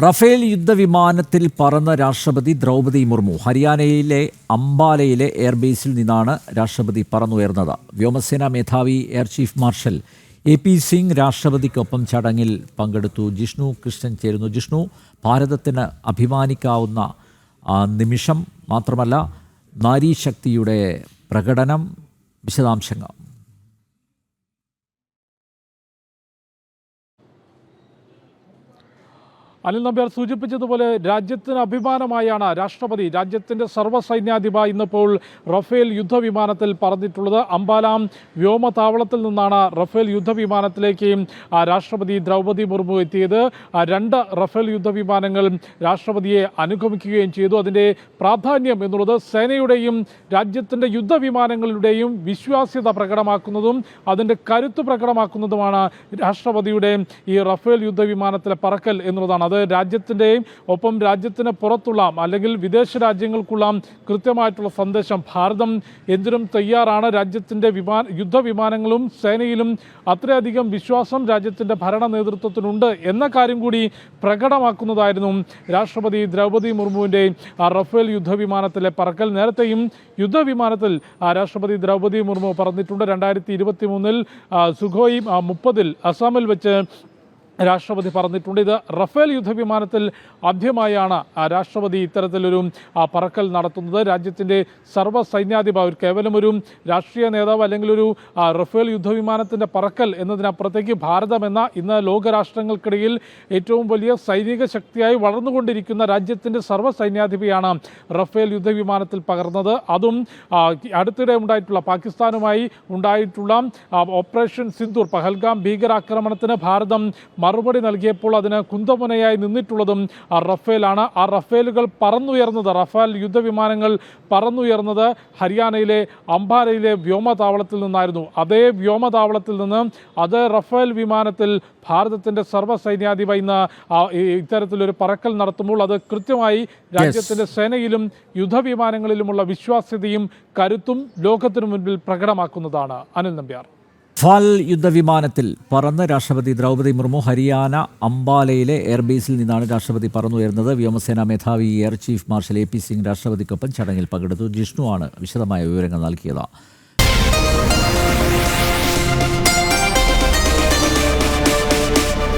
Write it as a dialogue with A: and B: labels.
A: Rafale യുദ്ധവിമാനത്തിൽ പറന്ന രാഷ്ട്രപതി ദ്രൗപദി മുർമു ഹരിയാനയിലെ അംബാലയിലെ എയർബേസിൽ നിന്നാണ് രാഷ്ട്രപതി പറന്നുയർന്നത്. വ്യോമസേനാ മേധാവി air chief marshal AP Singh രാഷ്ട്രപതിക്കൊപ്പം ചടങ്ങിൽ പങ്കെടുത്തു. ജിഷ്ണു കൃഷ്ണൻ ചേരുന്നു. ജിഷ്ണു, ഭാരതത്തിന് അഭിമാനിക്കാവുന്ന നിമിഷം മാത്രമല്ല, നാരീശക്തിയുടെ പ്രകടനം, വിശദാംശങ്ങൾ.
B: അനിൽ നമ്പ്യാർ സൂചിപ്പിച്ചതുപോലെ രാജ്യത്തിന് അഭിമാനമായാണ് രാജ്യത്തിൻ്റെ സർവ്വസൈന്യാധിപ ഇന്നിപ്പോൾ റഫേൽ യുദ്ധവിമാനത്തിൽ പറന്നിട്ടുള്ളത്. അംബാല വ്യോമതാവളത്തിൽ നിന്നാണ് റഫേൽ യുദ്ധവിമാനത്തിലേക്ക് രാഷ്ട്രപതി ദ്രൗപദി മുർമു എത്തിയത്. 2 റഫേൽ യുദ്ധവിമാനങ്ങൾ രാഷ്ട്രപതിയെ അനുഗമിക്കുകയും ചെയ്തു. അതിൻ്റെ പ്രാധാന്യം എന്നുള്ളത് സേനയുടെയും രാജ്യത്തിൻ്റെ യുദ്ധവിമാനങ്ങളുടെയും വിശ്വാസ്യത പ്രകടമാക്കുന്നതും അതിൻ്റെ കരുത്ത് പ്രകടമാക്കുന്നതുമാണ് രാഷ്ട്രപതിയുടെ ഈ റഫേൽ യുദ്ധവിമാനത്തിലെ പറക്കൽ എന്നുള്ളതാണ്. അത് രാജ്യത്തിൻ്റെയും ഒപ്പം രാജ്യത്തിന് പുറത്തുള്ള അല്ലെങ്കിൽ വിദേശ രാജ്യങ്ങൾക്കുള്ള കൃത്യമായിട്ടുള്ള സന്ദേശം. ഭാരതം എന്തിനും തയ്യാറാണ്. രാജ്യത്തിൻ്റെ യുദ്ധവിമാനങ്ങളും സേനയിലും അത്രയധികം വിശ്വാസം രാജ്യത്തിൻ്റെ ഭരണ നേതൃത്വത്തിനുണ്ട് എന്ന കാര്യം കൂടി പ്രകടമാക്കുന്നതായിരുന്നു രാഷ്ട്രപതി ദ്രൗപദി മുർമുവിൻ്റെ റഫേൽ യുദ്ധവിമാനത്തിലെ പറക്കൽ. നേരത്തെയും യുദ്ധവിമാനത്തിൽ രാഷ്ട്രപതി ദ്രൗപദി മുർമു പറന്നിട്ടുണ്ട്. 2023 സുഖോയ് 30 അസാമിൽ വെച്ച് രാഷ്ട്രപതി പറഞ്ഞിട്ടുണ്ട്. ഇത് റഫേൽ യുദ്ധവിമാനത്തിൽ ആദ്യമായാണ് രാഷ്ട്രപതി ഇത്തരത്തിലൊരു പറക്കൽ നടത്തുന്നത്. രാജ്യത്തിൻ്റെ സർവ്വസൈന്യാധിപ കേവലം ഒരു രാഷ്ട്രീയ നേതാവ് അല്ലെങ്കിൽ ഒരു റഫേൽ യുദ്ധവിമാനത്തിൻ്റെ പറക്കൽ എന്നതിനപ്പുറത്തേക്ക് ഭാരതം എന്ന ഇന്ന് ലോകരാഷ്ട്രങ്ങൾക്കിടയിൽ ഏറ്റവും വലിയ സൈനിക ശക്തിയായി വളർന്നുകൊണ്ടിരിക്കുന്ന രാജ്യത്തിൻ്റെ സർവ്വസൈന്യാധിപയാണ് റഫേൽ യുദ്ധവിമാനത്തിൽ പകർന്നത്. അതും അടുത്തിടെ ഉണ്ടായിട്ടുള്ള പാകിസ്ഥാനുമായി ഉണ്ടായിട്ടുള്ള ഓപ്പറേഷൻ സിന്ദൂർ പഹൽഗാം ഭീകരാക്രമണത്തിന് ഭാരതം മറുപടി നൽകിയപ്പോൾ അതിന് കുന്തമുനയായി നിന്നിട്ടുള്ളതും റഫേലാണ്. ആ റഫേലുകൾ പറന്നുയർന്നത്, റഫേൽ യുദ്ധവിമാനങ്ങൾ പറന്നുയർന്നത് ഹരിയാനയിലെ അംബാലയിലെ വ്യോമതാവളത്തിൽ നിന്നായിരുന്നു. അതേ വ്യോമതാവളത്തിൽ നിന്ന് അതേ റഫേൽ വിമാനത്തിൽ ഭാരതത്തിൻ്റെ സർവ്വസൈന്യാധിപ ഇന്ന് ഇത്തരത്തിലൊരു പറക്കൽ നടത്തുമ്പോൾ അത് കൃത്യമായി രാജ്യത്തിൻ്റെ സേനയിലും യുദ്ധവിമാനങ്ങളിലുമുള്ള വിശ്വാസ്യതയും കരുത്തും ലോകത്തിനു മുൻപിൽ പ്രകടമാക്കുന്നതാണ്. അനിൽ നമ്പ്യാർ.
A: റഫാൽ യുദ്ധവിമാനത്തിൽ പറന്ന് രാഷ്ട്രപതി ദ്രൗപദി മുർമു ഹരിയാന അംബാലയിലെ എയർബേസിൽ നിന്നാണ് രാഷ്ട്രപതി പറന്നുയർന്നത്. വ്യോമസേനാ മേധാവി air chief marshal AP Singh രാഷ്ട്രപതിക്കൊപ്പം ചടങ്ങിൽ പങ്കെടുത്തു. ജിഷ്ണുവാണ് വിശദമായ വിവരങ്ങൾ നൽകിയത്.